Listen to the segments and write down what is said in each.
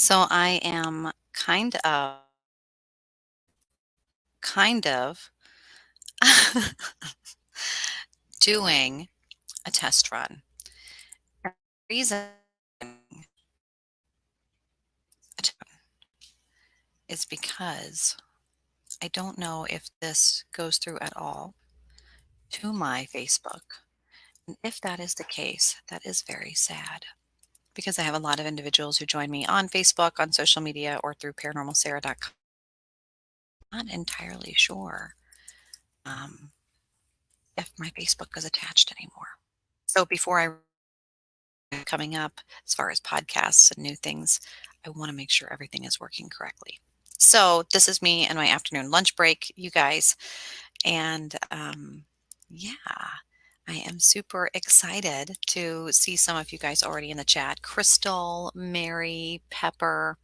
So I am kind of doing a test run. The reason is because I don't know if this goes through at all to my Facebook. And if that is the case, that is very sad because I have a lot of individuals who join me on Facebook, on social media, or through paranormalsarah.com. I'm not entirely sure um, if my Facebook is attached anymore. So before I coming up as far as podcasts and new things, I want to make sure everything is working correctly. So this is me and my afternoon lunch break, you guys. And yeah, I am super excited to see some of you guys already in the chat. Crystal, Mary, Pepper,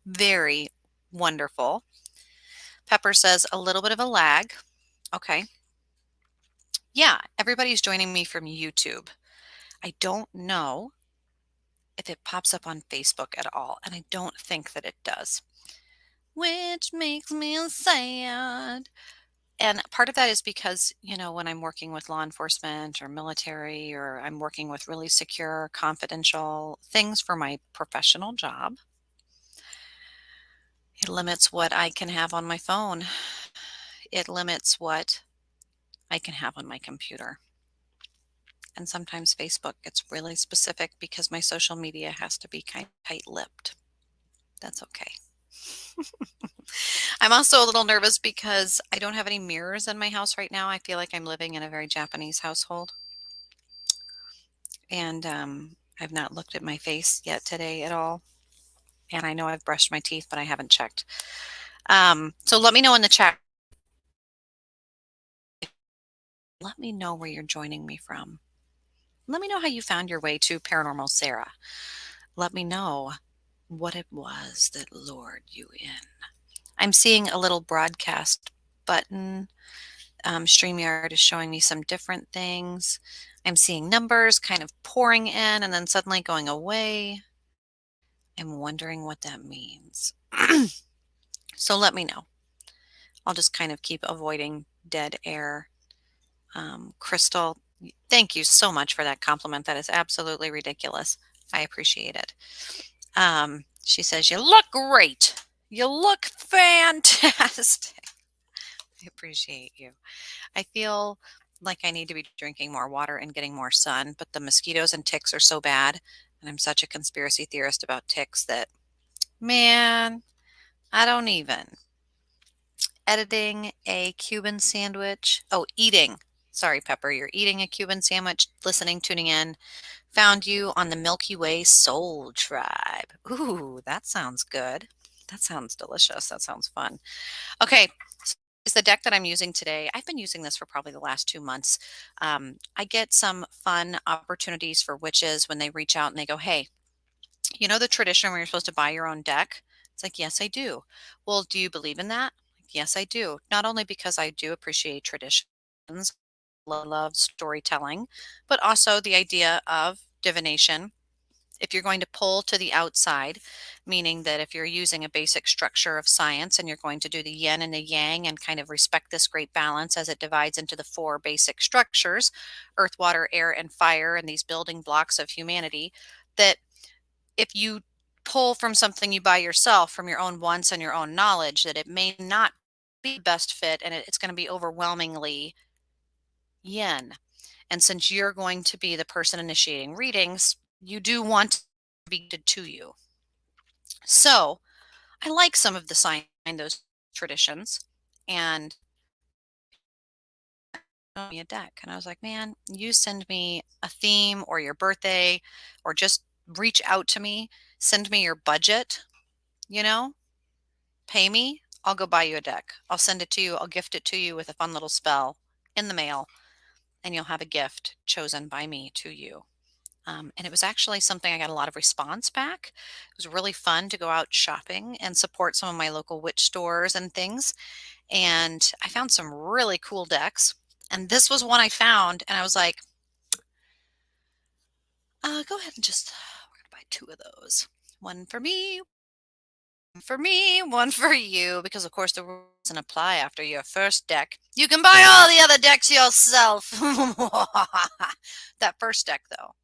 very wonderful. Pepper says a little bit of a lag. Okay. Yeah, everybody's joining me from YouTube. I don't know if it pops up on Facebook at all, and I don't think that it does, which makes me sad. And part of that is because, when I'm working with law enforcement or military, or I'm working with really secure, confidential things for my professional job, it limits what I can have on my phone. It limits what I can have on my computer. And sometimes Facebook gets really specific because my social media has to be kind of tight-lipped. That's okay. I'm also a little nervous because I don't have any mirrors in my house right now. I feel like I'm living in a very Japanese household. And I've not looked at my face yet today at all. And I know I've brushed my teeth, but I haven't checked. So let me know in the chat. Let me know where you're joining me from. Let me know how you found your way to Paranormal Sarah. Let me know what it was that lured you in. I'm seeing a little broadcast button. StreamYard is showing me some different things. I'm seeing numbers kind of pouring in and then suddenly going away. I'm wondering what that means. So let me know. I'll just kind of keep avoiding dead air. Crystal, thank you so much for that compliment. That is absolutely ridiculous. I appreciate it. She says, "You look great. You look fantastic." I appreciate you. I feel like I need to be drinking more water and getting more sun, but the mosquitoes and ticks are so bad. And I'm such a conspiracy theorist about ticks that, man, I don't even. Editing a Cuban sandwich. Oh, eating. Sorry, Pepper. You're eating a Cuban sandwich, listening, tuning in. Found you on the Milky Way Soul Tribe. Ooh, that sounds good. That sounds delicious. That sounds fun. Okay, is the deck that I'm using today. I've been using this for probably the last 2 months. I get some fun opportunities for witches when they reach out and they go, "Hey, you know the tradition where you're supposed to buy your own deck?" It's like, "Yes, I do." "Well, do you believe in that?" Like, "Yes, I do." Not only because I do appreciate traditions, love storytelling, but also the idea of divination. If you're going to pull to the outside, meaning that if you're using a basic structure of science and you're going to do the yin and the yang and kind of respect this great balance as it divides into the four basic structures, earth, water, air, and fire, and these building blocks of humanity, that if you pull from something you buy yourself, from your own wants and your own knowledge, that it may not be the best fit and it's going to be overwhelmingly yin. And since you're going to be the person initiating readings, you do want to be good to you. So I like some of the sign those traditions and me a deck. And I was like, "Man, you send me a theme or your birthday or just reach out to me, send me your budget, you know, pay me. I'll go buy you a deck. I'll send it to you. I'll gift it to you with a fun little spell in the mail, and you'll have a gift chosen by me to you." And it was actually something I got a lot of response back. It was really fun to go out shopping and support some of my local witch stores and things. And I found some really cool decks. And this was one I found, and I was like, go ahead and we're going to buy two of those. One for me, For me, one for you, because of course the rule doesn't apply after your first deck. You can buy all the other decks yourself. That first deck, though,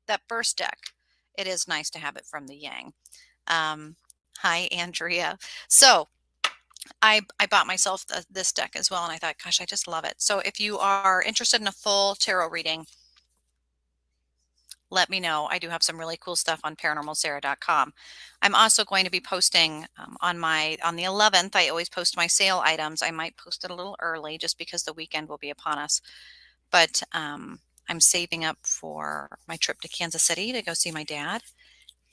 that first deck, it is nice to have it from the Yang. Um, Hi, Andrea. So I bought myself this deck as well, and I thought, gosh, I just love it. So if you are interested in a full tarot reading, let me know. I do have some really cool stuff on paranormalsarah.com. I'm also going to be posting on the 11th. I always post my sale items. I might post it a little early just because the weekend will be upon us. But I'm saving up for my trip to Kansas City to go see my dad.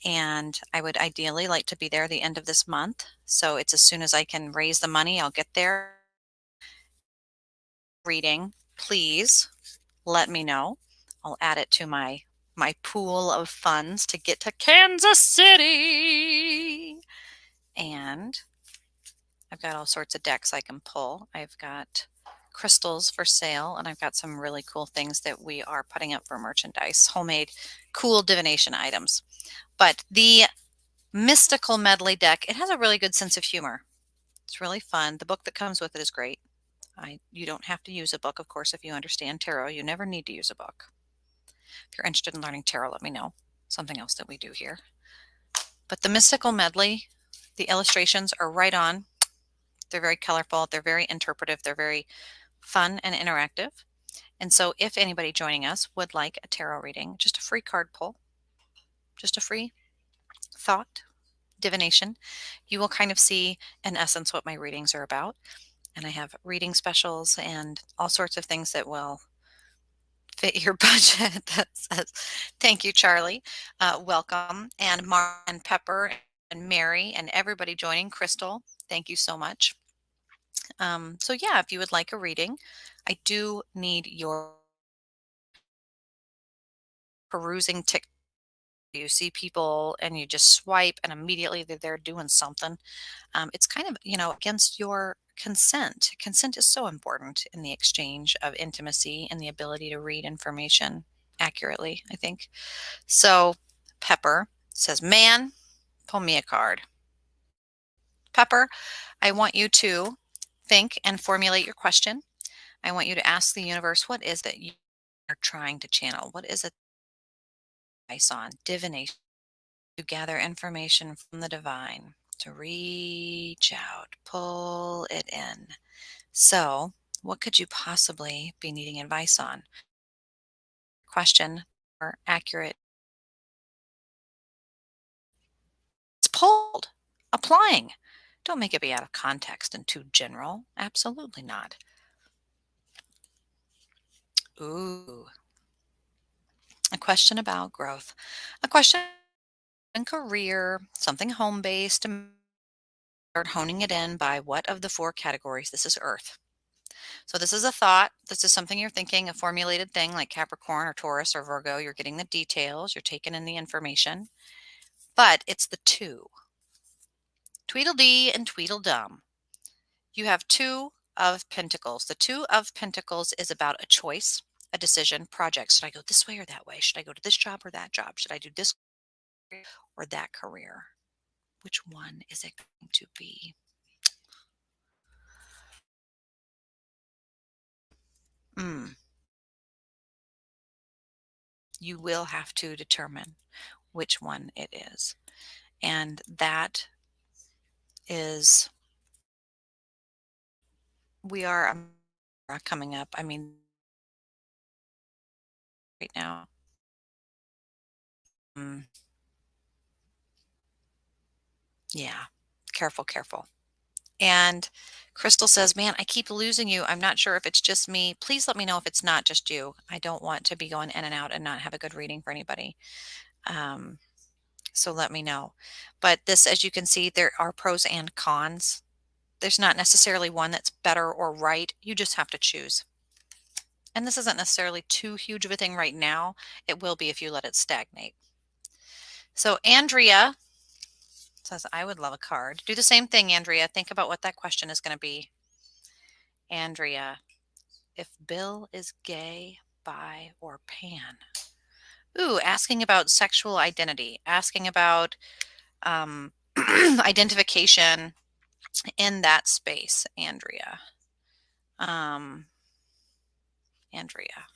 And I would ideally like to be there the end of this month. So it's as soon as I can raise the money, I'll get there. Reading, please let me know. I'll add it to my pool of funds to get to Kansas City. And I've got all sorts of decks I can pull. I've got crystals for sale, and I've got some really cool things that we are putting up for merchandise, homemade cool divination items. But the Mystical Medley deck, it has a really good sense of humor. It's really fun. The book that comes with it is great. You don't have to use a book, of course, if you understand tarot. You never need to use a book. If you're interested in learning tarot, let me know. Something else that we do here. But the Mystical Medley, the illustrations are right on. They're very colorful. They're very interpretive. They're very fun and interactive. And so if anybody joining us would like a tarot reading, just a free card pull, just a free thought, divination, you will kind of see in essence what my readings are about. And I have reading specials and all sorts of things that will fit your budget. That says, thank you, Charlie. Welcome. And Mar and Pepper and Mary and everybody joining. Crystal, thank you so much. So yeah, if you would like a reading, I do need your perusing TikTok. You see people and you just swipe and immediately they're there doing something. It's kind of, against your consent. Consent is so important in the exchange of intimacy and the ability to read information accurately, I think. So Pepper says, man, pull me a card. Pepper, I want you to think and formulate your question. I want you to ask the universe, what is that you are trying to channel? What is it advice on? Divination, to gather information from the divine, to reach out, pull it in. So, what could you possibly be needing advice on? Question or accurate. It's pulled. Applying. Don't make it be out of context and too general. Absolutely not. Ooh, a question about growth. A question in career, something home based. Start honing it in by what of the four categories? This is Earth. So this is a thought. This is something you're thinking, a formulated thing like Capricorn or Taurus or Virgo. You're getting the details, you're taking in the information, but it's the two. Tweedledee and Tweedledum. You have Two of Pentacles. The Two of Pentacles is about a choice, a decision, project. Should I go this way or that way? Should I go to this job or that job? Should I do this or that career? Which one is it going to be? You will have to determine which one it is. And that is, we are coming up. I mean, right now. Mm, yeah, careful, careful. And Crystal says, man, I keep losing you. I'm not sure if it's just me. Please let me know if it's not just you. I don't want to be going in and out and not have a good reading for anybody. Um, so let me know. But this, as you can see, there are pros and cons. There's not necessarily one that's better or right. You just have to choose. And this isn't necessarily too huge of a thing right now. It will be if you let it stagnate. So Andrea says, I would love a card. Do the same thing, Andrea. Think about what that question is going to be. Andrea, if Bill is gay, bi, or pan. Ooh, asking about sexual identity, asking about identification in that space, Andrea. Um, Andrea.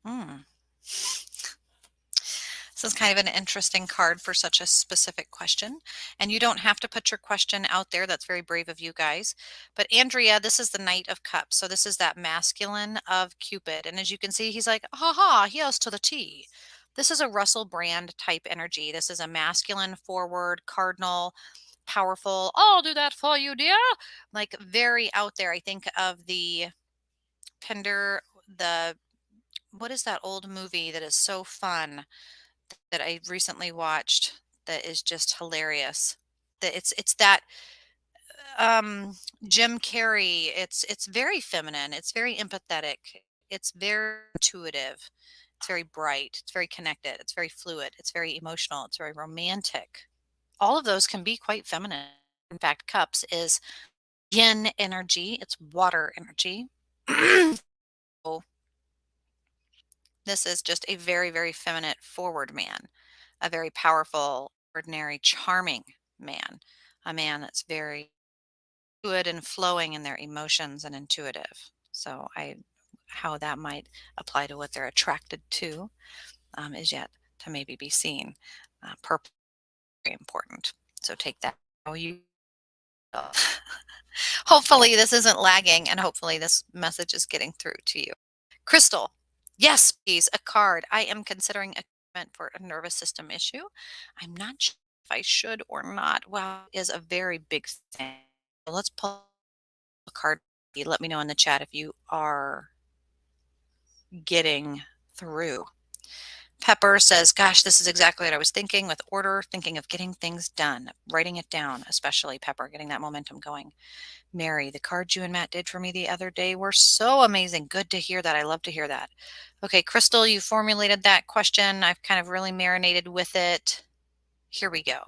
Hmm. This is kind of an interesting card for such a specific question. And you don't have to put your question out there. That's very brave of you guys. But Andrea, this is the Knight of Cups. So this is that masculine of Cupid. And as you can see, he's like, ha ha, yes to the T. This is a Russell Brand type energy. This is a masculine, forward, cardinal, powerful. I'll do that for you, dear. Like very out there. I think of the Pender, the what is that old movie that is so fun that I recently watched that is just hilarious? That it's that um Jim Carrey. It's very feminine. It's very empathetic. It's very intuitive. It's very bright. It's very connected. It's very fluid. It's very emotional. It's very romantic. All of those can be quite feminine. In fact, cups is yin energy. It's water energy. So this is just a very, very feminine, forward man, a very powerful, ordinary, charming man, a man that's very fluid and flowing in their emotions and intuitive. So how that might apply to what they're attracted to is yet to maybe be seen. Purple very important. So take that how you will. Hopefully this isn't lagging and hopefully this message is getting through to you. Crystal, yes, please, a card. I am considering a treatment for a nervous system issue. I'm not sure if I should or not. Well, it is a very big thing. So let's pull a card. Let me know in the chat if you are getting through. Pepper says, gosh, this is exactly what I was thinking with order, thinking of getting things done, writing it down, especially Pepper, getting that momentum going. Mary, the cards you and Matt did for me the other day were so amazing. Good to hear that. I love to hear that. Okay, Crystal, you formulated that question. I've kind of really marinated with it. Here we go.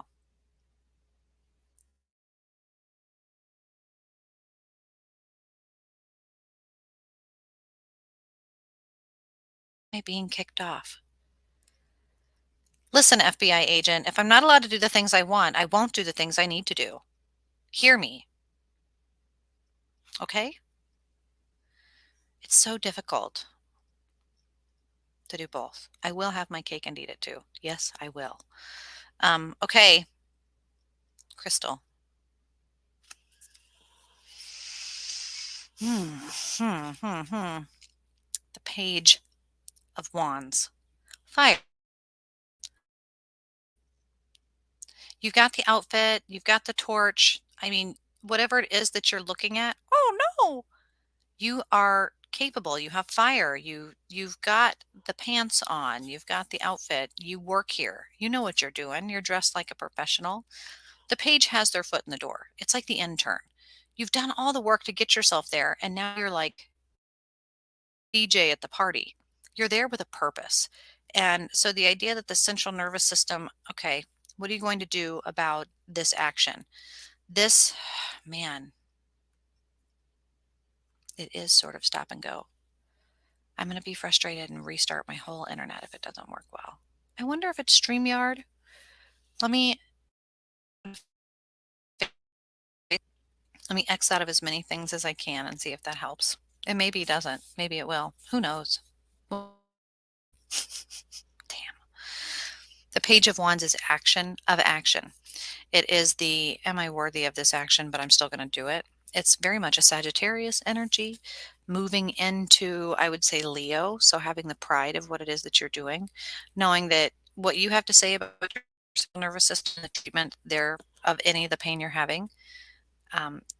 Am I being kicked off? Listen, FBI agent, if I'm not allowed to do the things I want, I won't do the things I need to do. Hear me. Okay? It's so difficult to do both. I will have my cake and eat it too. Yes, I will. Okay, Crystal. Hmm, The Page of Wands. Fire. You've got the outfit, you've got the torch. I mean, whatever it is that you're looking at. Oh no. You are capable. You have fire. You've got the pants on. You've got the outfit. You work here. You know what you're doing. You're dressed like a professional. The page has their foot in the door. It's like the intern. You've done all the work to get yourself there and now you're like DJ at the party. You're there with a purpose. And so the idea that the central nervous system, okay, what are you going to do about this action? This, man, it is sort of stop and go. I'm going to be frustrated and restart my whole internet if it doesn't work well. I wonder if it's StreamYard. Let me let me X out of as many things as I can and see if that helps. And maybe it doesn't. Maybe it will. Who knows? Damn. The Page of Wands is action of action. It is the am I worthy of this action, but I'm still going to do it. It's very much a Sagittarius energy moving into, I would say, Leo. So having the pride of what it is that you're doing, knowing that what you have to say about your nervous system, the treatment there of any of the pain you're having,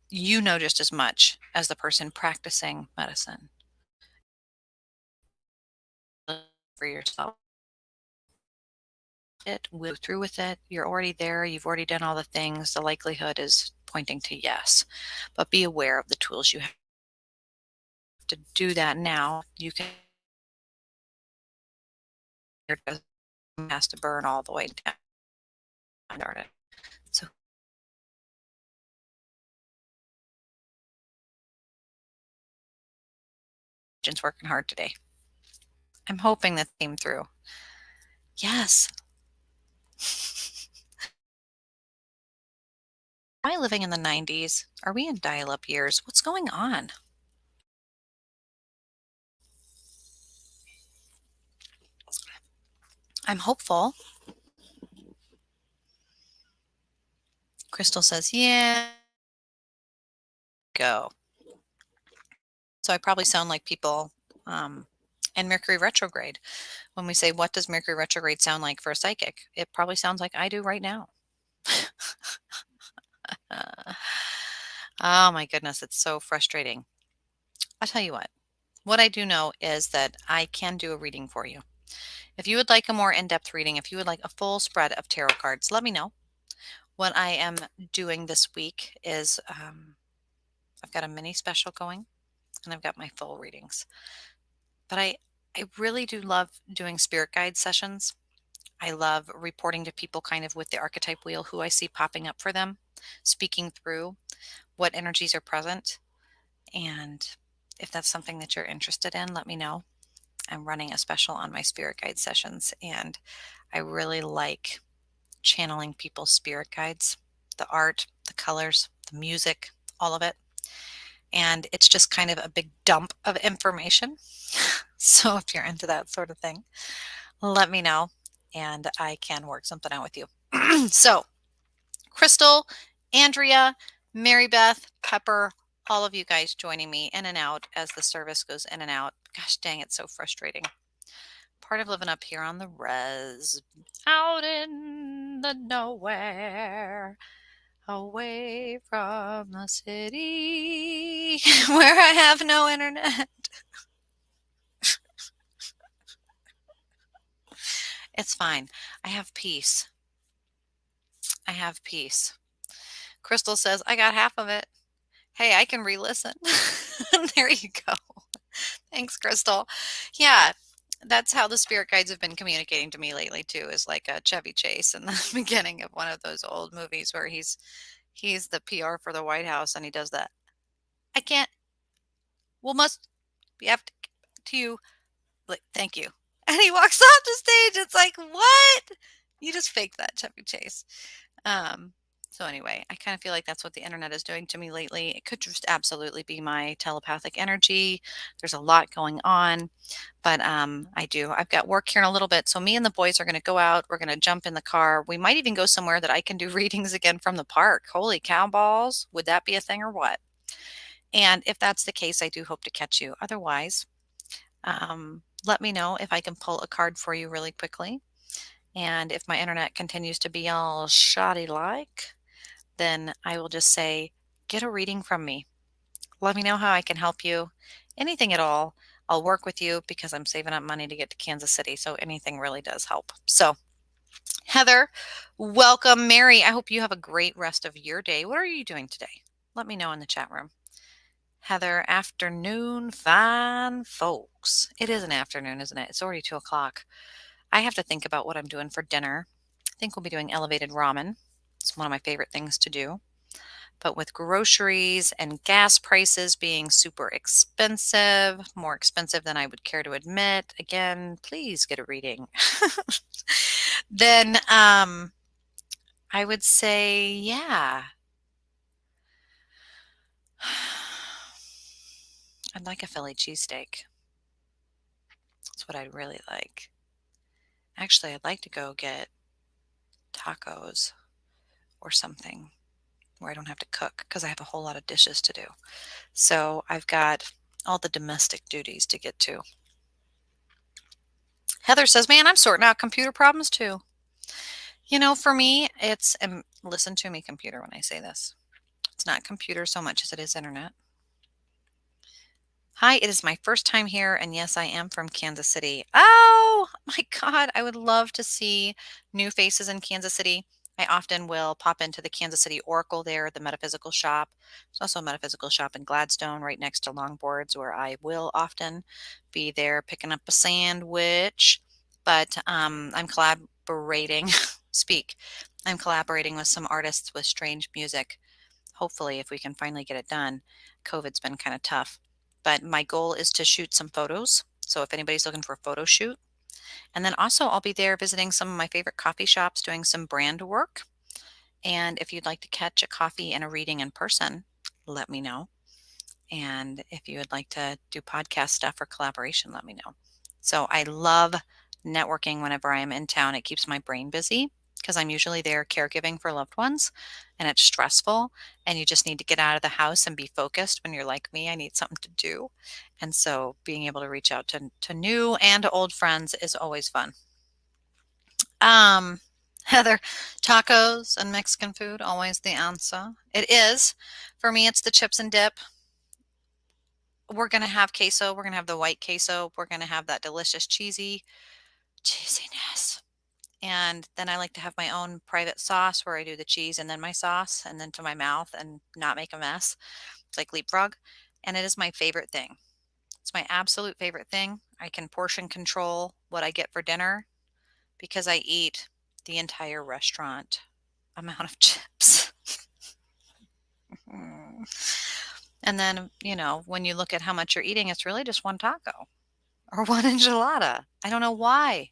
you know just as much as the person practicing medicine for yourself. It will through with it. You're already there. You've already done all the things. The likelihood is pointing to yes, but be aware of the tools you have to do that now. You can it has to burn all the way down. So Jen's working hard today. I'm hoping that came through. Yes. Am I living in the 90s? Are we in dial-up years? What's going on? I'm hopeful. Crystal says, yeah, go. So I probably sound like people in Mercury retrograde. When we say, what does Mercury retrograde sound like for a psychic? It probably sounds like I do right now. Oh my goodness, it's so frustrating. I'll tell you what I do know is that I can do a reading for you. If you would like a more in-depth reading, if you would like a full spread of tarot cards, let me know. What I am doing this week is I've got a mini special going and I've got my full readings. But I really do love doing spirit guide sessions. I love reporting to people kind of with the archetype wheel who I see popping up for them, speaking through what energies are present. And if that's something that you're interested in, let me know. I'm running a special on my spirit guide sessions, and I really like channeling people's spirit guides, the art, the colors, the music, all of it. And it's just kind of a big dump of information. So if you're into that sort of thing, let me know and I can work something out with you. So, Crystal, Andrea, Mary Beth, Pepper, all of you guys joining me in and out as the service goes in and out. Gosh dang, it's so frustrating. Part of living up here on the res, out in the nowhere, away from the city, where I have no internet. It's fine. I have peace. I have peace. Crystal says, I got half of it. Hey, I can re-listen. There you go. Thanks, Crystal. Yeah, that's how the spirit guides have been communicating to me lately too, is like a Chevy Chase in the beginning of one of those old movies where he's the PR for the White House and he does that. I can't. Well, must we have to you. Like, thank you. And he walks off the stage. It's like, what? You just faked that, Chevy Chase. Um, so anyway, I kind of feel like that's what the internet is doing to me lately. It could just absolutely be my telepathic energy. There's a lot going on, but I've got work here in a little bit. So me and the boys are going to go out. We're going to jump in the car. We might even go somewhere that I can do readings again from the park. Holy cow balls. Would that be a thing or what? And if that's the case, I do hope to catch you. Otherwise, let me know if I can pull a card for you really quickly. And if my internet continues to be all shoddy like, then I will just say, get a reading from me. Let me know how I can help you. Anything at all. I'll work with you because I'm saving up money to get to Kansas City. So anything really does help. So, Heather, welcome. Mary, I hope you have a great rest of your day. What are you doing today? Let me know in the chat room. Heather, afternoon, fine folks. It is an afternoon, isn't it? It's already 2 o'clock. I have to think about what I'm doing for dinner. I think we'll be doing elevated ramen. It's one of my favorite things to do. But with groceries and gas prices being super expensive, more expensive than I would care to admit, again, please get a reading. Then I would say, yeah. I'd like a Philly cheesesteak. That's what I'd really like. Actually, I'd like to go get tacos or something where I don't have to cook because I have a whole lot of dishes to do. So I've got all the domestic duties to get to. Heather says, man, I'm sorting out computer problems too. For me, it's, and listen to me, computer, when I say this. It's not computer so much as it is internet. Hi, it is my first time here, and yes, I am from Kansas City. Oh my God, I would love to see new faces in Kansas City. I often will pop into the Kansas City Oracle there, the metaphysical shop. There's also a metaphysical shop in Gladstone right next to Longboards where I will often be there picking up a sandwich. But I'm collaborating, speak, I'm collaborating with some artists with strange music. Hopefully, if we can finally get it done. COVID's been kind of tough. But my goal is to shoot some photos. So if anybody's looking for a photo shoot, and then also I'll be there visiting some of my favorite coffee shops doing some brand work. And if you'd like to catch a coffee and a reading in person, let me know. And if you would like to do podcast stuff or collaboration, let me know. So I love networking whenever I am in town. It keeps my brain busy because I'm usually there caregiving for loved ones and it's stressful and you just need to get out of the house and be focused. When you're like me, I need something to do. And so being able to reach out to new and old friends is always fun. Um, Heather, tacos and Mexican food, always the answer. It is. For me, it's the chips and dip. We're going to have queso. We're going to have the white queso. We're going to have that delicious cheesiness. And then I like to have my own private sauce where I do the cheese and then my sauce and then to my mouth and not make a mess. It's like leapfrog. And it is my favorite thing. It's my absolute favorite thing. I can portion control what I get for dinner because I eat the entire restaurant amount of chips. And then, when you look at how much you're eating, it's really just one taco or one enchilada. I don't know why.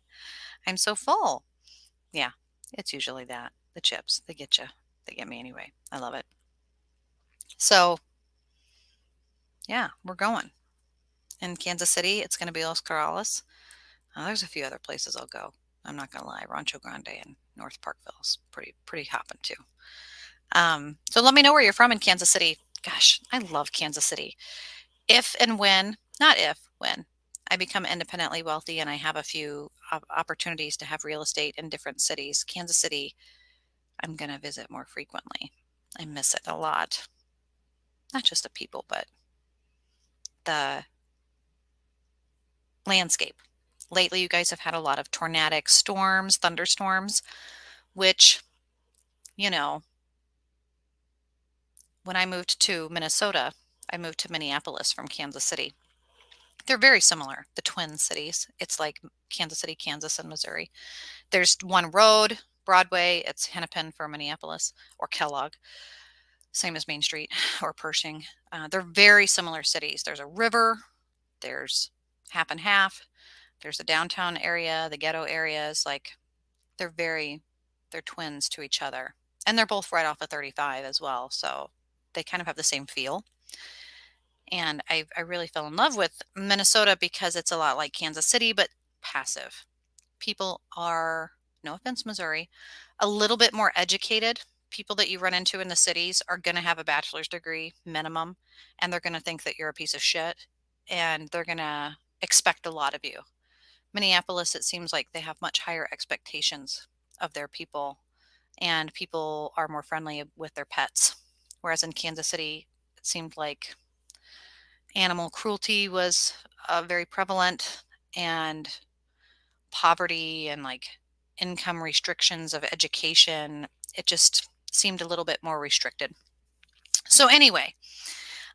I'm so full. Yeah, it's usually that. The chips, they get you. They get me anyway. I love it. So, yeah, we're going. In Kansas City, it's going to be Los Corrales. There's a few other places I'll go. I'm not going to lie. Rancho Grande and North Parkville is pretty hopping too. So let me know where you're from in Kansas City. Gosh, I love Kansas City. If and when, not if, when I become independently wealthy and I have a few opportunities to have real estate in different cities, Kansas City, I'm going to visit more frequently. I miss it a lot. Not just the people, but the landscape. Lately, you guys have had a lot of tornadic storms, thunderstorms, which, you know, when I moved to Minnesota, I moved to Minneapolis from Kansas City. They're very similar, the twin cities. It's like Kansas City, Kansas, and Missouri. There's one road, Broadway. It's Hennepin for Minneapolis, or Kellogg, same as Main Street or Pershing. They're very similar cities. There's a river. There's half and half. There's the downtown area, the ghetto areas. Like they're they're twins to each other. And they're both right off of 35 as well. So they kind of have the same feel. And I really fell in love with Minnesota because it's a lot like Kansas City, but passive. People are, no offense, Missouri, a little bit more educated. People that you run into in the cities are going to have a bachelor's degree minimum, and they're going to think that you're a piece of shit, and they're going to expect a lot of you. Minneapolis, it seems like they have much higher expectations of their people, and people are more friendly with their pets. Whereas in Kansas City, it seemed like animal cruelty was very prevalent, and poverty and like income restrictions of education. It just seemed a little bit more restricted. So, anyway,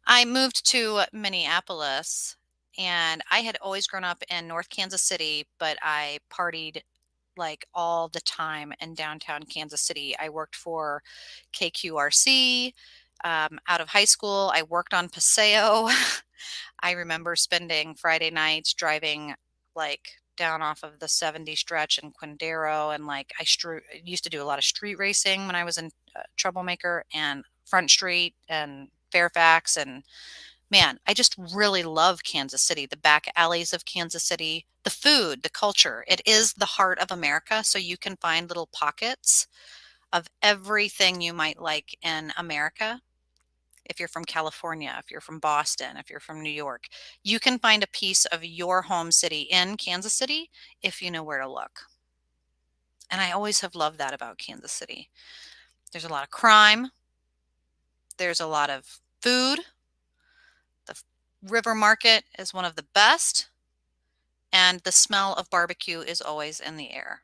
I moved to Minneapolis and I had always grown up in North Kansas City, but I partied like all the time in downtown Kansas City. I worked for KQRC. Out of high school, I worked on Paseo. I remember spending Friday nights driving like down off of the 70 stretch in Quindaro, and like used to do a lot of street racing when I was in Troublemaker and Front Street and Fairfax. And man, I just really love Kansas City, the back alleys of Kansas City, the food, the culture. It is the heart of America, so you can find little pockets of everything you might like in America. If you're from California, if you're from Boston, if you're from New York, you can find a piece of your home city in Kansas City if you know where to look. And I always have loved that about Kansas City. There's a lot of crime. There's a lot of food. The river market is one of the best. And the smell of barbecue is always in the air.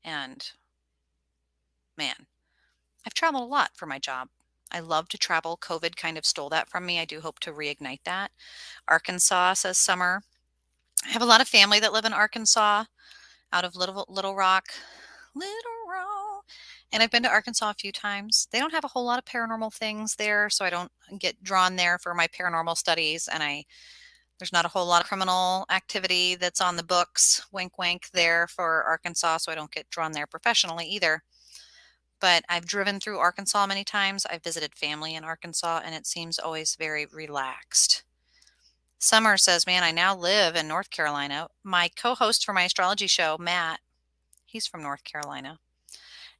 And man, I've traveled a lot for my job. I love to travel. COVID kind of stole that from me. I do hope to reignite that. Arkansas says summer. I have a lot of family that live in Arkansas, out of Little Rock. Little Rock. And I've been to Arkansas a few times. They don't have a whole lot of paranormal things there, so I don't get drawn there for my paranormal studies. And there's not a whole lot of criminal activity that's on the books, wink, wink, there for Arkansas, so I don't get drawn there professionally either. But I've driven through Arkansas many times. I've visited family in Arkansas, and it seems always very relaxed. Summer says, man, I now live in North Carolina. My co-host for my astrology show, Matt, he's from North Carolina.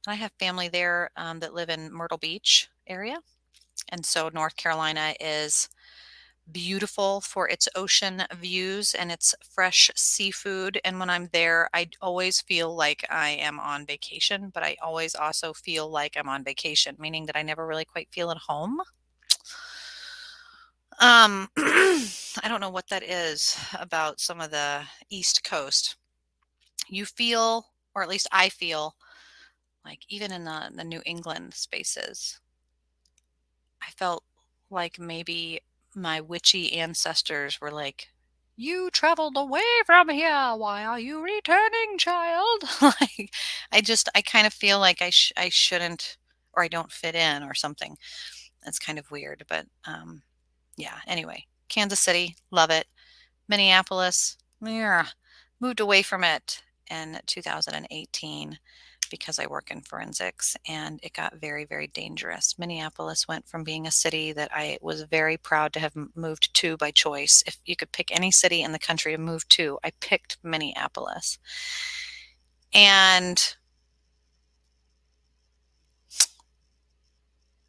And I have family there that live in Myrtle Beach area. And so North Carolina is beautiful for its ocean views and its fresh seafood. And when I'm there, I always feel like I am on vacation, but I always also feel like I'm on vacation, meaning that I never really quite feel at home. I don't know what that is about some of the East Coast. You feel, or at least I feel, like even in the New England spaces, I felt like maybe my witchy ancestors were like, "You traveled away from here. Why are you returning, child?" Like, I kind of feel like I shouldn't, or I don't fit in or something. That's kind of weird, but yeah. Anyway, Kansas City, love it. Minneapolis, yeah, moved away from it in 2018 because I work in forensics and it got very, very dangerous. Minneapolis went from being a city that I was very proud to have moved to by choice. If you could pick any city in the country to move to, I picked Minneapolis. And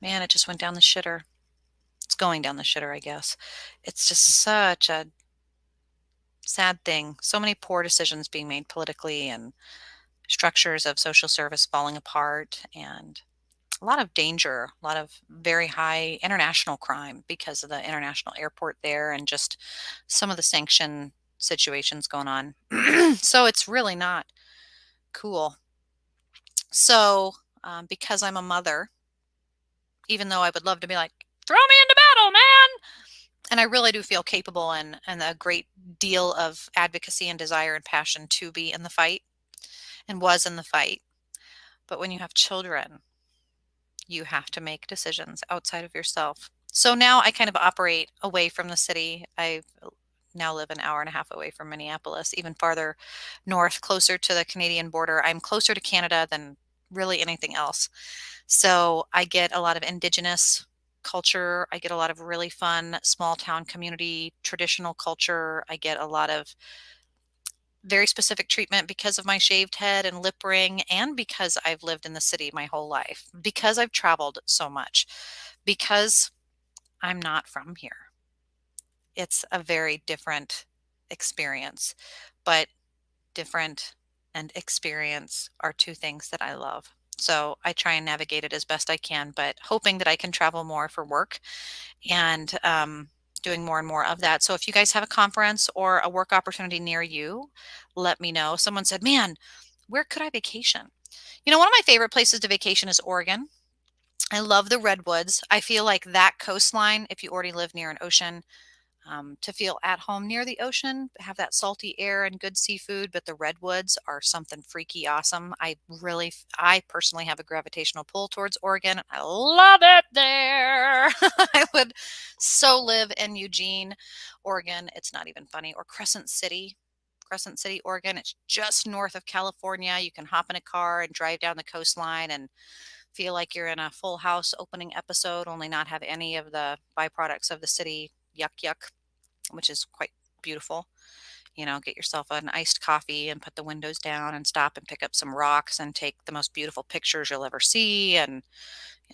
man, it just went down the shitter. It's going down the shitter, I guess. It's just such a sad thing. So many poor decisions being made politically and structures of social service falling apart and a lot of danger, a lot of very high international crime because of the international airport there and just some of the sanction situations going on. So it's really not cool. So, because I'm a mother, even though I would love to be like, throw me into battle, man. And I really do feel capable and a great deal of advocacy and desire and passion to be in the fight and was in the fight. But when you have children, you have to make decisions outside of yourself. So now I kind of operate away from the city. I now live an hour and a half away from Minneapolis, even farther north, closer to the Canadian border. I'm closer to Canada than really anything else. So I get a lot of indigenous culture. I get a lot of really fun small town community traditional culture. I get a lot of very specific treatment because of my shaved head and lip ring, and because I've lived in the city my whole life, because I've traveled so much, because I'm not from here. It's a very different experience, but different and experience are two things that I love. So I try and navigate it as best I can, but hoping that I can travel more for work and doing more and more of that. So if you guys have a conference or a work opportunity near you, let me know. Someone said, man, where could I vacation? You know, one of my favorite places to vacation is Oregon. I love the redwoods. I feel like that coastline, if you already live near an ocean, to feel at home near the ocean, have that salty air and good seafood, but the redwoods are something freaky awesome. I personally have a gravitational pull towards Oregon. I love it there. I would so live in Eugene, Oregon. It's not even funny. Or Crescent City, Oregon. It's just north of California. You can hop in a car and drive down the coastline and feel like you're in a Full House opening episode, only not have any of the byproducts of the city yuck yuck, which is quite beautiful. You know, get yourself an iced coffee and put the windows down and stop and pick up some rocks and take the most beautiful pictures you'll ever see. And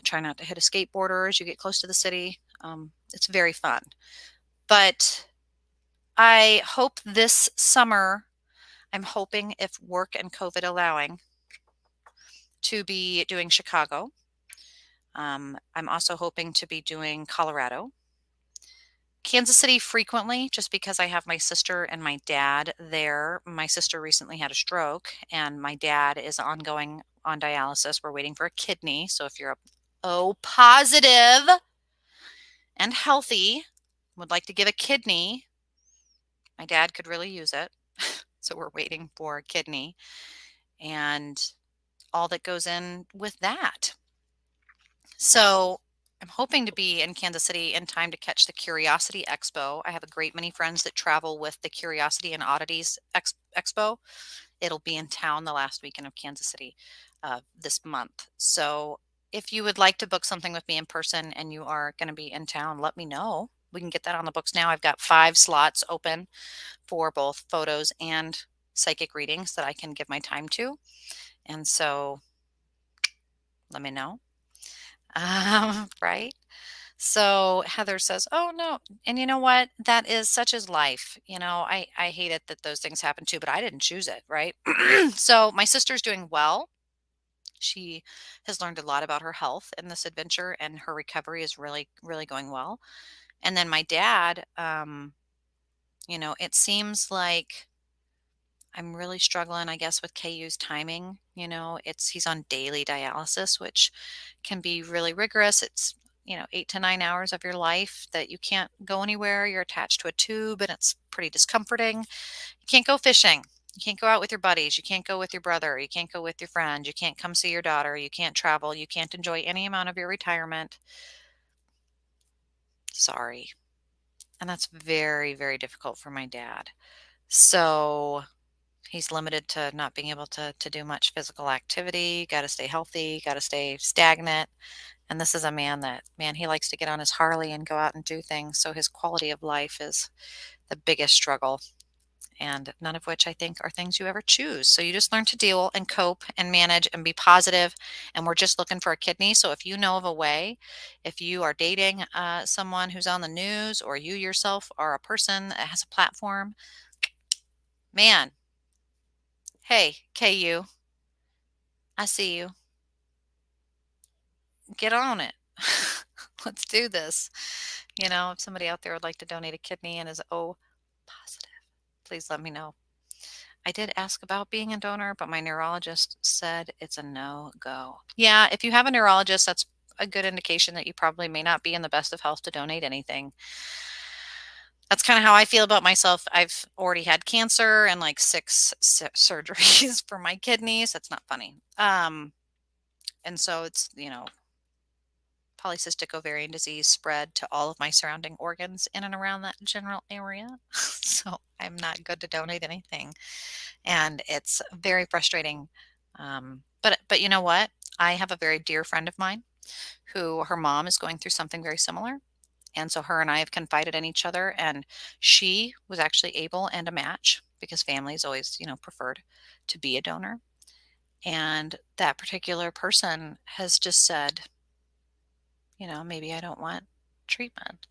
try not to hit a skateboarder as you get close to the city. It's very fun. But I hope this summer, I'm hoping, if work and COVID allowing, to be doing Chicago. I'm also hoping to be doing Colorado. Kansas City frequently, just because I have my sister and my dad there. My sister recently had a stroke, and my dad is ongoing on dialysis. We're waiting for a kidney. So if you're O positive and healthy, would like to give a kidney, my dad could really use it. So we're waiting for a kidney and all that goes in with that. So I'm hoping to be in Kansas City in time to catch the Curiosity Expo. I have a great many friends that travel with the Curiosity and Oddities Expo. It'll be in town the last weekend of Kansas City. this month. So if you would like to book something with me in person and you are going to be in town, let me know. We can get that on the books now. I've got 5 slots open for both photos and psychic readings that I can give my time to. And so let me know. Right? So Heather says, "Oh no." And you know what? That is such as life. I hate it that those things happen too, but I didn't choose it, right? So my sister's doing well. She has learned a lot about her health in this adventure, and her recovery is really, really going well. And then my dad, it seems like I'm really struggling, I guess, with KU's timing. He's on daily dialysis, which can be really rigorous. It's 8 to 9 hours of your life that you can't go anywhere. You're attached to a tube, and it's pretty discomforting. You can't go fishing. You can't go out with your buddies. You can't go with your brother. You can't go with your friend. You can't come see your daughter. You can't travel. You can't enjoy any amount of your retirement. Sorry. And that's very, very difficult for my dad. So he's limited to not being able to do much physical activity. Got to stay healthy, got to stay stagnant. And this is a man, he likes to get on his Harley and go out and do things. So his quality of life is the biggest struggle. And none of which I think are things you ever choose. So you just learn to deal and cope and manage and be positive. And we're just looking for a kidney. So if you know of a way, if you are dating someone who's on the news, or you yourself are a person that has a platform, man, hey, KU, I see you. Get on it. Let's do this. If somebody out there would like to donate a kidney and is O positive, please let me know. I did ask about being a donor, but my neurologist said it's a no-go. Yeah, if you have a neurologist, that's a good indication that you probably may not be in the best of health to donate anything. That's kind of how I feel about myself. I've already had cancer and like 6 surgeries for my kidneys. That's not funny. And so it's, polycystic ovarian disease spread to all of my surrounding organs in and around that general area. So I'm not good to donate anything. And it's very frustrating. But you know what? I have a very dear friend of mine who her mom is going through something very similar. And so her and I have confided in each other, and she was actually able and a match because families always, preferred to be a donor. And that particular person has just said, maybe I don't want treatment.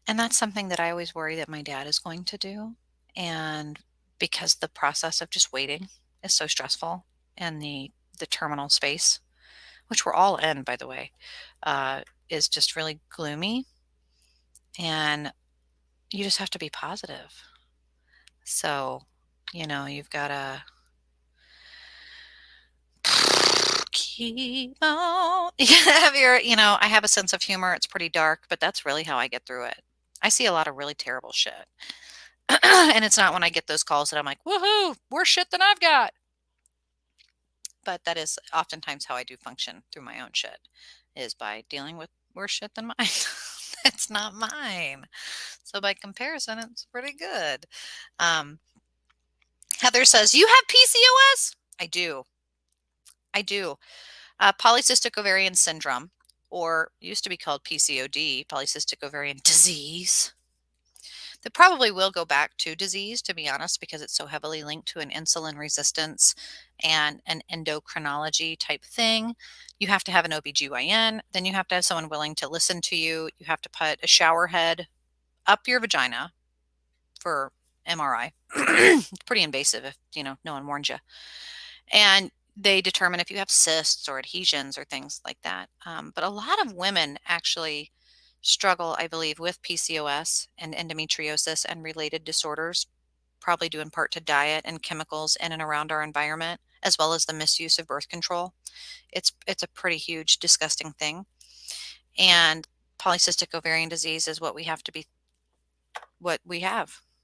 And that's something that I always worry that my dad is going to do. And because the process of just waiting is so stressful, and the terminal space, which we're all in, by the way, is just really gloomy. And you just have to be positive. So, you've got to keep on. I have a sense of humor. It's pretty dark, but that's really how I get through it. I see a lot of really terrible shit. And it's not when I get those calls that I'm like, woohoo, worse shit than I've got. But that is oftentimes how I do function through my own shit, is by dealing with worse shit than mine. It's not mine. So by comparison, it's pretty good. Heather says, you have PCOS? I do. I do. Polycystic ovarian syndrome, or used to be called PCOD, polycystic ovarian disease. That probably will go back to disease, to be honest, because it's so heavily linked to an insulin resistance and an endocrinology type thing. You have to have an OBGYN, then you have to have someone willing to listen to you. You have to put a shower head up your vagina for MRI. It's pretty invasive if, no one warned you. And they determine if you have cysts or adhesions or things like that. But a lot of women actually struggle, I believe, with PCOS and endometriosis and related disorders, probably due in part to diet and chemicals in and around our environment, as well as the misuse of birth control. It's a pretty huge, disgusting thing. And polycystic ovarian disease is what we have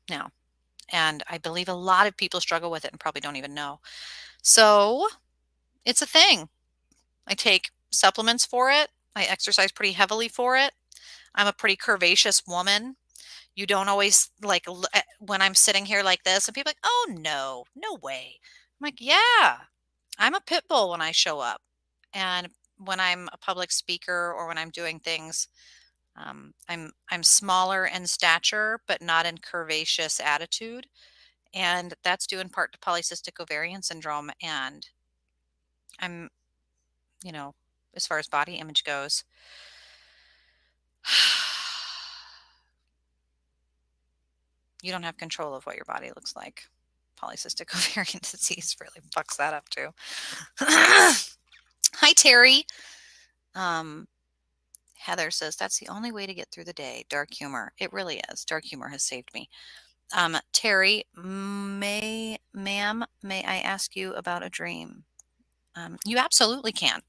now. And I believe a lot of people struggle with it and probably don't even know. So it's a thing. I take supplements for it. I exercise pretty heavily for it. I'm a pretty curvaceous woman. You don't always when I'm sitting here like this and people are like, oh no, no way. I'm like, yeah, I'm a pit bull when I show up. And when I'm a public speaker or when I'm doing things, I'm smaller in stature, but not in curvaceous attitude. And that's due in part to polycystic ovarian syndrome. And I'm, you know, as far as body image goes, you don't have control of what your body looks like. Polycystic ovarian disease really fucks that up too. Hi, Terry. Um, Heather says that's the only way to get through the day. Dark humor. It really is. Dark humor has saved me. Terry, ma'am, may I ask you about a dream? You absolutely can.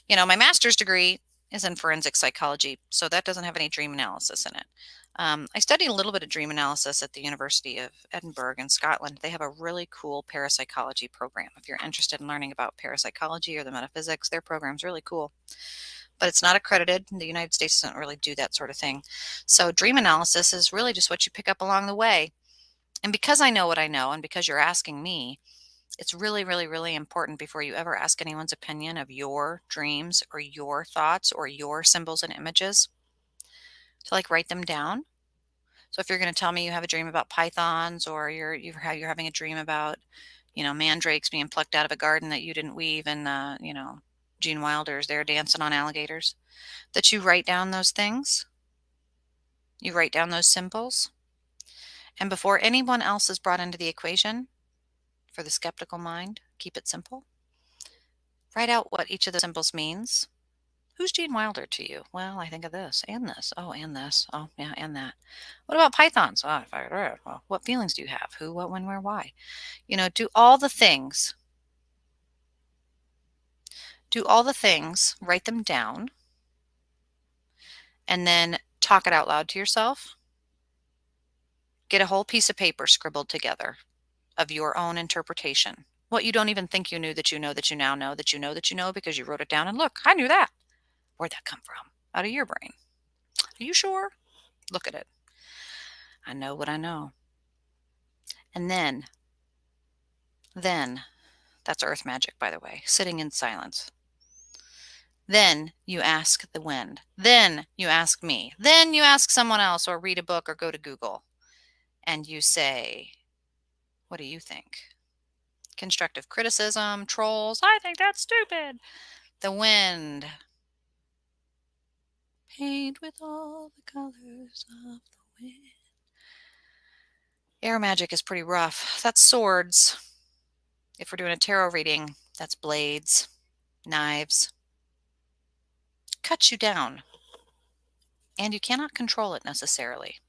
My master's degree is in forensic psychology, so that doesn't have any dream analysis in it. I studied a little bit of dream analysis at the University of Edinburgh in Scotland. They have a really cool parapsychology program. If you're interested in learning about parapsychology or the metaphysics, their program's really cool. But it's not accredited. The United States doesn't really do that sort of thing. So dream analysis is really just what you pick up along the way. And because I know what I know, and because you're asking me, it's really, really, really important before you ever ask anyone's opinion of your dreams or your thoughts or your symbols and images to write them down. So if you're going to tell me you have a dream about pythons or you're having a dream about, mandrakes being plucked out of a garden that you didn't weave and, Gene Wilder's there dancing on alligators, that you write down those things, you write down those symbols. And before anyone else is brought into the equation, for the skeptical mind, keep it simple. Write out what each of the symbols means. Who's Gene Wilder to you? Well, I think of this and this. Oh, and this. Oh, yeah, and that. What about pythons? Well, what feelings do you have? Who, what, when, where, why? Do all the things. Do all the things, write them down, and then talk it out loud to yourself. Get a whole piece of paper scribbled together of your own interpretation. What you don't even think you knew that you know that you now know that you know that you know because you wrote it down and look, I knew that. Where'd that come from? Out of your brain. Are you sure? Look at it. I know what I know. And then, that's earth magic, by the way, sitting in silence. Then you ask the wind. Then you ask me. Then you ask someone else or read a book or go to Google. And you say, what do you think? Constructive criticism, trolls, I think that's stupid. The wind. Paint with all the colors of the wind. Air magic is pretty rough. That's swords. If we're doing a tarot reading, that's blades, knives. Cuts you down. And you cannot control it necessarily.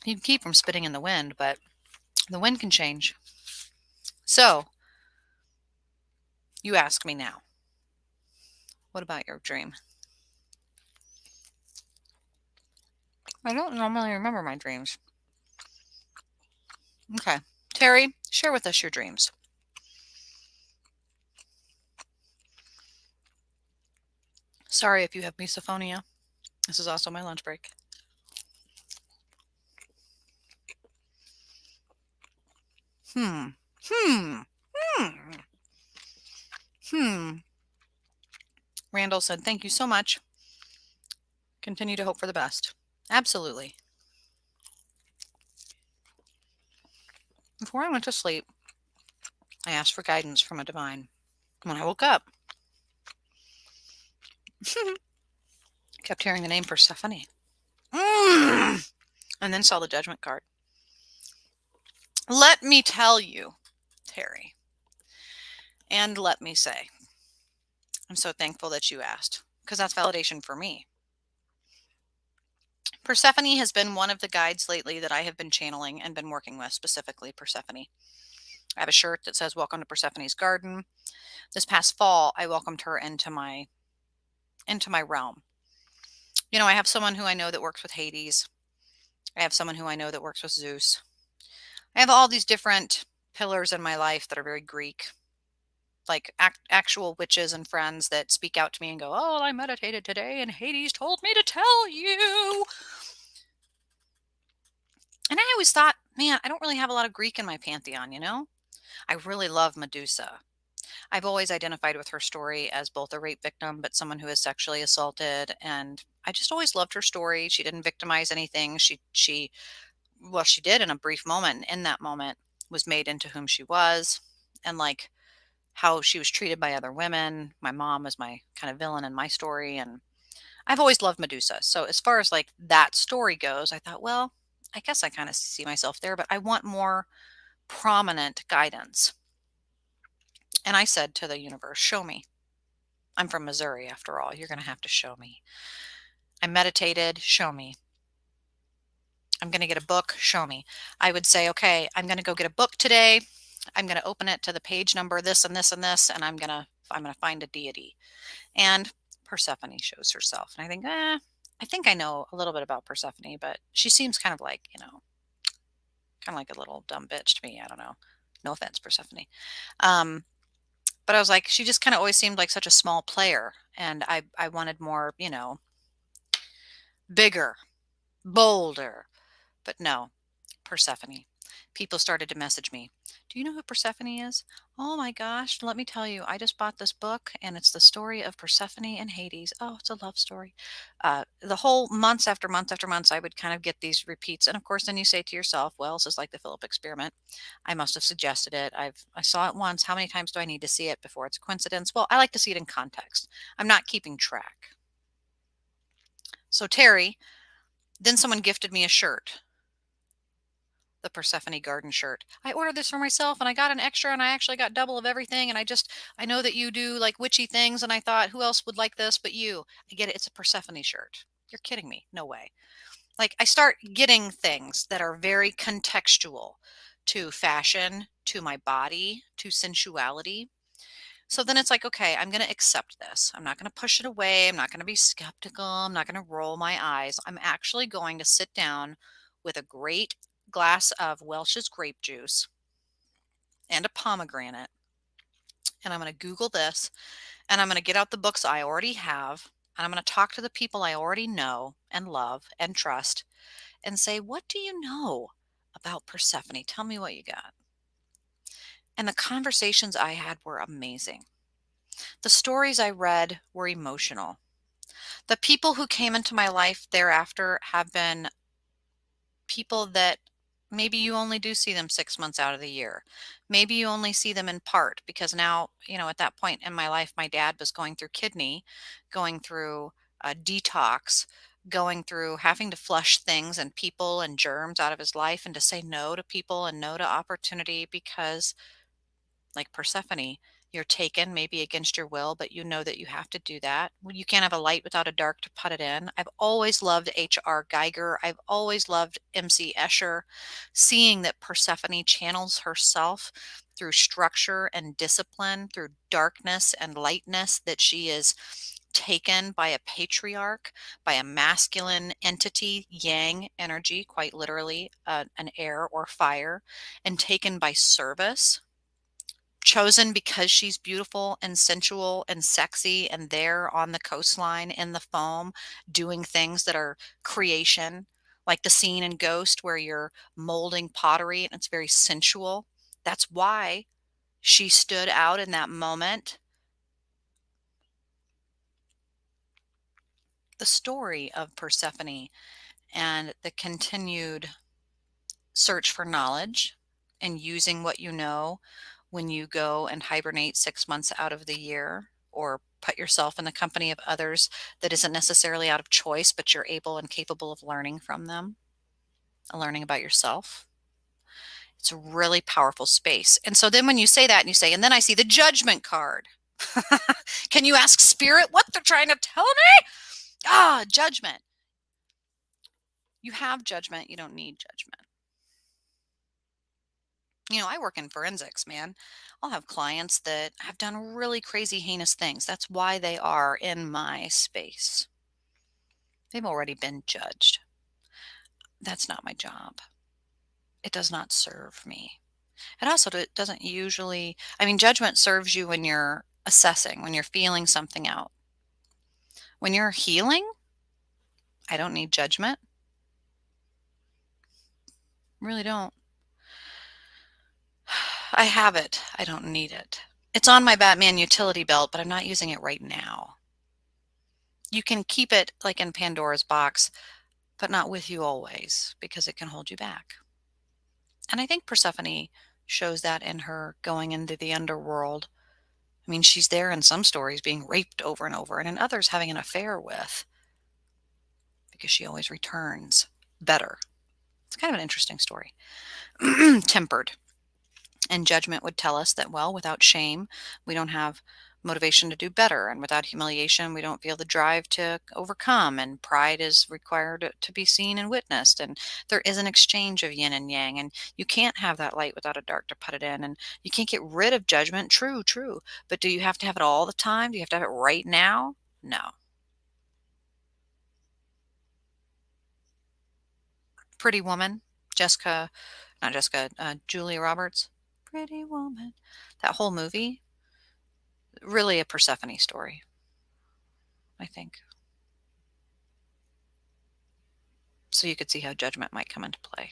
You can keep from spitting in the wind, but the wind can change. So, you ask me now, what about your dream? I don't normally remember my dreams. Okay. Terry, share with us your dreams. Sorry if you have misophonia. This is also my lunch break. Randall said, thank you so much. Continue to hope for the best. Absolutely. Before I went to sleep, I asked for guidance from a divine. When I woke up, kept hearing the name Persephone. And then saw the judgment card. Let me tell you, Terry, and let me say, I'm so thankful that you asked, because that's validation for me. Persephone has been one of the guides lately that I have been channeling and been working with, specifically Persephone. I have a shirt that says, Welcome to Persephone's Garden. This past fall, I welcomed her into my realm. I have someone who I know that works with Hades. I have someone who I know that works with Zeus. I have all these different pillars in my life that are very Greek, like actual witches and friends that speak out to me and go, oh, I meditated today and Hades told me to tell you. And I always thought, man, I don't really have a lot of Greek in my pantheon, I really love Medusa. I've always identified with her story as both a rape victim, but someone who is sexually assaulted. And I just always loved her story. She didn't victimize anything. Well, she did in a brief moment. In that moment, was made into whom she was, and like how she was treated by other women. My mom was my kind of villain in my story, and I've always loved Medusa. So as far as like that story goes, I thought, well, I guess I kind of see myself there, but I want more prominent guidance. And I said to the universe, show me. I'm from Missouri, after all. You're going to have to show me. I meditated, show me. I'm going to get a book, show me. I would say, okay, I'm going to go get a book today. I'm going to open it to the page number this and this and this, and I'm going to find a deity. And Persephone shows herself. And I think, I think I know a little bit about Persephone, but she seems kind of like, kind of like a little dumb bitch to me. I don't know. No offense, Persephone. Um, but I was like, she just kind of always seemed like such a small player. And I wanted more, bigger, bolder. But no, Persephone. People started to message me. Do you know who Persephone is? Oh my gosh, let me tell you, I just bought this book and it's the story of Persephone and Hades. Oh, it's a love story. The whole months after months after months, I would kind of get these repeats. And of course, then you say to yourself, well, this is like the Philip experiment. I must have suggested it. I saw it once. How many times do I need to see it before it's a coincidence? Well, I like to see it in context. I'm not keeping track. So Terry, then someone gifted me a shirt, the Persephone garden shirt. I ordered this for myself and I got an extra and I actually got double of everything. And I know that you do like witchy things. And I thought, who else would like this but you? I get it. It's a Persephone shirt. You're kidding me. No way. Like I start getting things that are very contextual to fashion, to my body, to sensuality. So then it's like, okay, I'm going to accept this. I'm not going to push it away. I'm not going to be skeptical. I'm not going to roll my eyes. I'm actually going to sit down with a great glass of Welch's grape juice and a pomegranate. And I'm going to Google this and I'm going to get out the books I already have. And I'm going to talk to the people I already know and love and trust and say, what do you know about Persephone? Tell me what you got. And the conversations I had were amazing. The stories I read were emotional. The people who came into my life thereafter have been people that maybe you only do see them 6 months out of the year. Maybe you only see them in part because now, at that point in my life, my dad was going through kidney, going through a detox, going through having to flush things and people and germs out of his life and to say no to people and no to opportunity because like Persephone, you're taken maybe against your will, but you know that you have to do that. Well, you can't have a light without a dark to put it in. I've always loved H.R. Geiger. I've always loved M.C. Escher, seeing that Persephone channels herself through structure and discipline, through darkness and lightness, that she is taken by a patriarch, by a masculine entity, yang energy, quite literally, an air or fire, and taken by service, chosen because she's beautiful and sensual and sexy and there on the coastline in the foam doing things that are creation, like the scene in Ghost where you're molding pottery and it's very sensual. That's why she stood out in that moment. The story of Persephone and the continued search for knowledge and using what you know when you go and hibernate 6 months out of the year or put yourself in the company of others that isn't necessarily out of choice, but you're able and capable of learning from them and learning about yourself. It's a really powerful space. And so then when you say that and you say, and then I see the judgment card. Can you ask spirit what they're trying to tell me? Judgment. You have judgment. You don't need judgment. I work in forensics, man. I'll have clients that have done really crazy, heinous things. That's why they are in my space. They've already been judged. That's not my job. It does not serve me. It also doesn't usually, judgment serves you when you're assessing, when you're feeling something out. When you're healing, I don't need judgment. Really don't. I have it. I don't need it. It's on my Batman utility belt, but I'm not using it right now. You can keep it like in Pandora's box, but not with you always because it can hold you back. And I think Persephone shows that in her going into the underworld. I mean, she's there in some stories being raped over and over, and in others having an affair with, because she always returns better. It's kind of an interesting story. Tempered. And judgment would tell us that, well, without shame, we don't have motivation to do better. And without humiliation, we don't feel the drive to overcome. And pride is required to be seen and witnessed. And there is an exchange of yin and yang. And you can't have that light without a dark to put it in. And you can't get rid of judgment. True, true. But do you have to have it all the time? Do you have to have it right now? No. Pretty Woman, Jessica, not Jessica, Julia Roberts. Pretty Woman. That whole movie, really a Persephone story, I think. So you could see how judgment might come into play.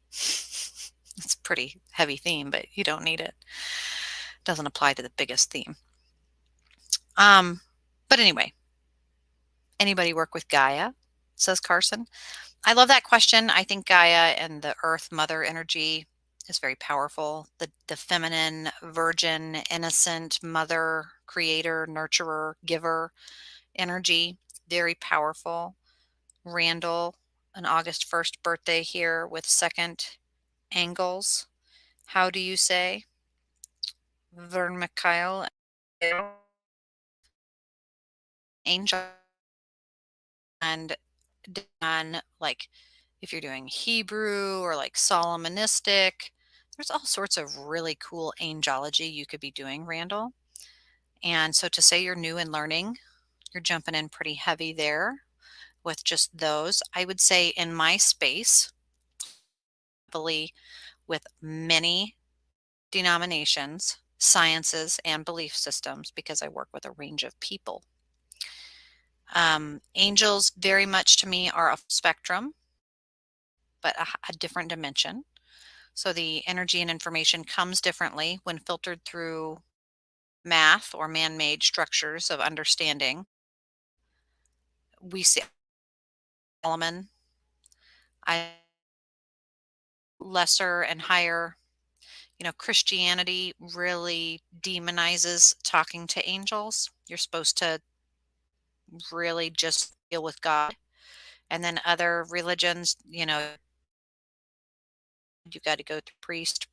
It's a pretty heavy theme, but you don't need it. Doesn't apply to the biggest theme. Um, but anyway, anybody work with Gaia? Says Carson. I love that question. I think Gaia and the Earth Mother energy is very powerful. The feminine, virgin, innocent mother, creator, nurturer, giver energy, very powerful. Randall, an August 1st birthday here with second angles. How do you say? Vern Mikhail, angel, and on like if you're doing Hebrew or like Solomonistic, there's all sorts of really cool angelology you could be doing, Randall. And so to say you're new in learning, you're jumping in pretty heavy there with just those. I would say in my space, happily with many denominations, sciences, and belief systems because I work with a range of people. Angels very much to me are a spectrum, but a different dimension. So the energy and information comes differently when filtered through math or man-made structures of understanding. We see Solomon, I lesser and higher. Christianity really demonizes talking to angels. You're supposed to really just deal with God. And then other religions, you got to go through priest,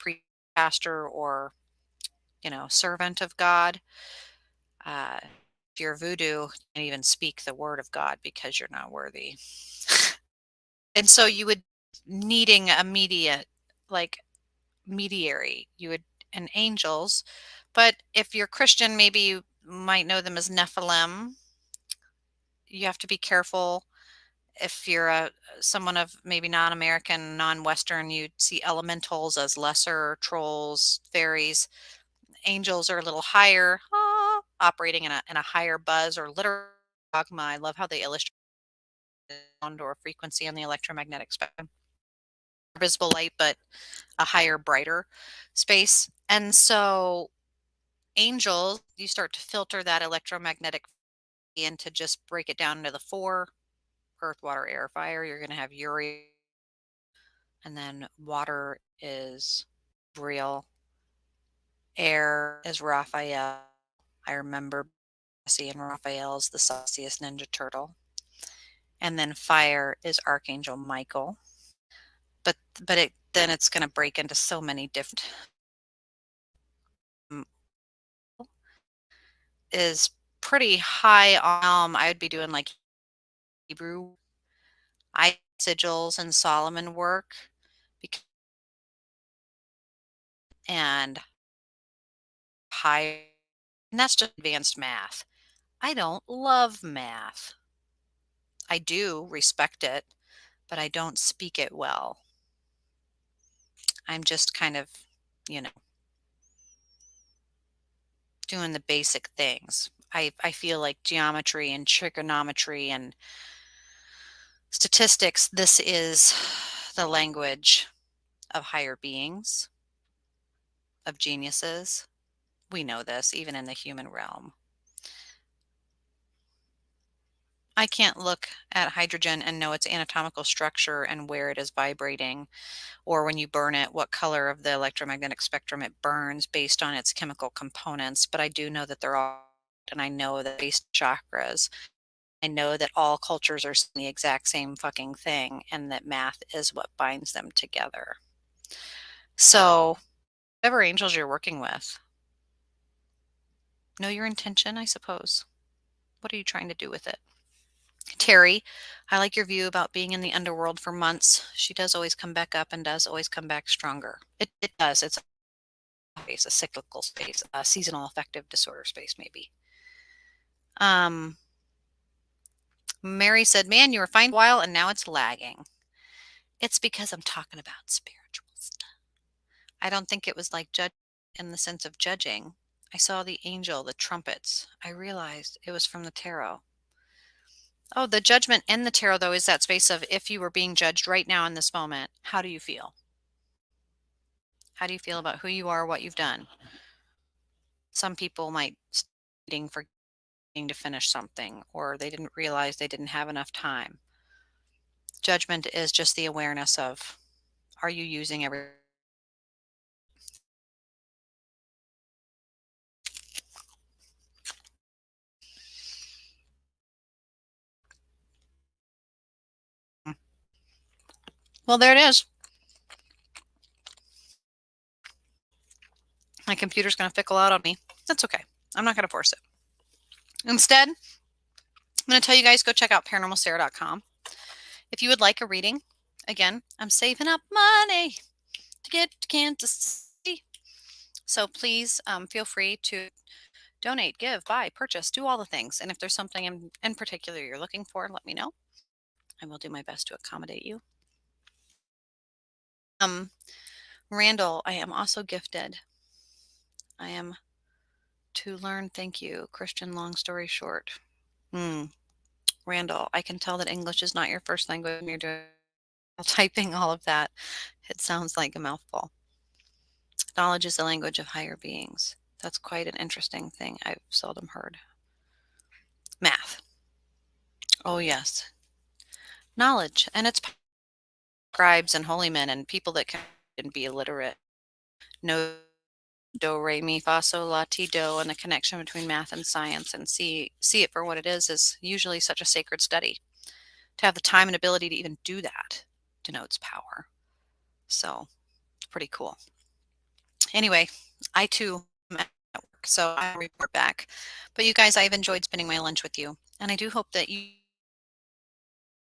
pastor, or, servant of God. If you're voodoo, you can't even speak the word of God because you're not worthy. And so you would needing a like mediary, you would, and angels. But if you're Christian, maybe you might know them as Nephilim. You have to be careful. If you're someone of maybe non-American, non-Western, you'd see elementals as lesser trolls, fairies. Angels are a little higher, operating in a higher buzz or literal dogma. I love how they illustrate sound or frequency on the electromagnetic spectrum. Visible light, but a higher, brighter space. And so angels, you start to filter that electromagnetic and to just break it down into the four: earth, water, air, fire. You're going to have Uri, and then water is real, air is Raphael. I remember Bessie and Raphael's the sauciest Ninja Turtle. And then fire is Archangel Michael. But it's going to break into so many different is pretty high on. I would be doing like Hebrew sigils and Solomon work and high, and that's just advanced math. I don't love math. I do respect it, but I don't speak it well. I'm just kind of, you know, doing the basic things. I feel like geometry and trigonometry and statistics, this is the language of higher beings. of geniuses. We know this even in the human realm. I can't look at hydrogen and know its anatomical structure and where it is vibrating, or when you burn it, what color of the electromagnetic spectrum it burns based on its chemical components. But I do know that they're all, and I know that based chakras, I know that all cultures are saying the exact same fucking thing, and that math is what binds them together. So, whatever angels you're working with, know your intention, I suppose. What are you trying to do with it? Terry, I like your view about being in the underworld for months. She does always come back up and does always come back stronger. It does. It's a space, a cyclical space, a seasonal affective disorder space, maybe. Um, Mary said, man, you were fine for a while and now it's lagging. It's because I'm talking about spiritual stuff. I don't think it was like judge in the sense of judging. I saw the angel, the trumpets. I realized it was from the tarot. Oh, the judgment in the tarot, though, is that space of if you were being judged right now in this moment, how do you feel? How do you feel about who you are, what you've done? Some people might waiting for to finish something, or they didn't realize they didn't have enough time. Judgment is just the awareness of, are you using every. Well, there it is. My computer's going to fickle out on me. That's okay. I'm not going to force it. Instead, I'm going to tell you guys, go check out paranormalsarah.com. If you would like a reading, again, I'm saving up money to get to Kansas City. So please feel free to donate, give, buy, purchase, do all the things. And if there's something in particular you're looking for, let me know. I will do my best to accommodate you. Randall, I am also gifted. I am to learn. Thank you. Christian, long story short. Randall, I can tell that English is not your first language when you're doing typing all of that. It sounds like a mouthful. Knowledge is the language of higher beings. That's quite an interesting thing I've seldom heard. Math. Oh, yes. Knowledge. And it's scribes and holy men and people that can be illiterate. No do, re, mi, fa, sol, la, ti, do, and the connection between math and science, and see it for what it is usually such a sacred study. To have the time and ability to even do that denotes power. So it's pretty cool. Anyway, I too am at work, so I'll report back. But you guys, I've enjoyed spending my lunch with you, and I do hope that you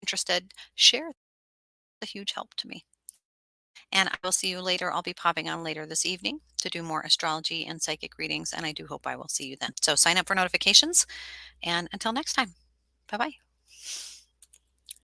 interested, share. A huge help to me. And I will see you later. I'll be popping on later this evening to do more astrology and psychic readings, and I do hope I will see you then. So sign up for notifications, and until next time, bye-bye.